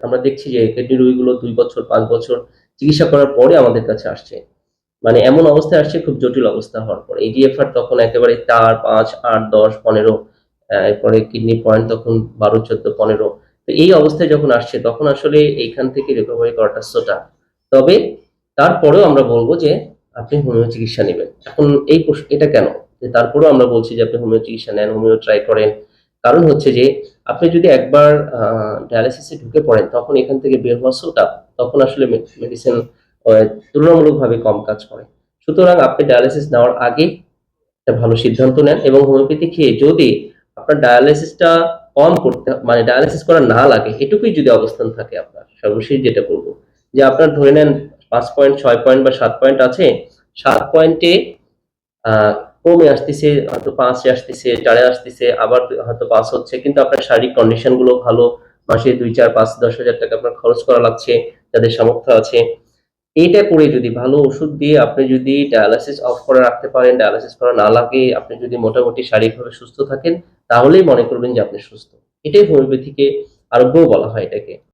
আমরা দেখছি যে কিডনি রোগীগুলো ২ বছর ৫ বছর চিকিৎসা করার পরে আমাদের কাছে আসছে। মানে এমন অবস্থায় আসছে খুব জটিল অবস্থা হওয়ার পরে। এজিএফআর তখন একেবারে ৪, ৫, ৮, ১০, ১৫ এরপরে কিডনি পয়েন্ট তখন ১২, ১৪, ১৫। তো এই অবস্থায় যখন আসছে তখন আসলে এইখান থেকে রিকভারি করাটা so tough। তবে তারপরেও আমরা বলব যে আপনি হোমিও চিকিৎসা নিবেন। এখন এটা কেন? যে তারপরেও আমরা বলছি যে আপনি হোমিও চিকিৎসা নেন, হোমিও ট্রাই করেন। কারণ হচ্ছে যে আপনি যদি একবার ডায়ালিসিস এ ঢুকে পড়েন তখন এখান থেকে বের হওয়া so tough। তখন আসলে মেডিসিন অ তুলনামূলকভাবে কম কাজ করে। সুতরাং আপনি ডায়ালিসিস নেওয়ার আগে একটা ভালো সিদ্ধান্ত নেন এবং হোমিওপ্যাথি খেয়ে যদি আপনার ডায়ালিসিসটা কম করতে মানে ডায়ালিসিস করা না লাগে, এটুকুই যদি অবস্থান থাকে আপনার, সর্বশেষ যেটা বলব যে আপনার ধরে নেন ৫ পয়েন্ট, ৬ পয়েন্ট বা ৭ পয়েন্ট আছে। ৭ পয়েন্টে আ কমে আসতেছে, হয়তো ৫ এ আসতেছে, ৪ এ আসতেছে, আবার হয়তো ৫ হচ্ছে। কিন্তু আপনার শারীরিক কন্ডিশন গুলো ভালো। মাসে ২, ৪, ৫, ১০,০০০ টাকা আপনার খরচ করা লাগছে, যাদের সামর্থ্য আছে। এইটা করে যদি ভালো ওষুধ দিয়ে আপনি যদি ডায়ালাইসিস অফ করে রাখতে পারেন, ডায়ালাইসিস করা না লাগে, আপনি যদি মোটামুটি শারীরিকভাবে সুস্থ থাকেন, তাহলেই মনে করবেন যে আপনি সুস্থ। এটাই হোমিওপ্যাথিকে আরোগ্যও বলা হয় এটাকে।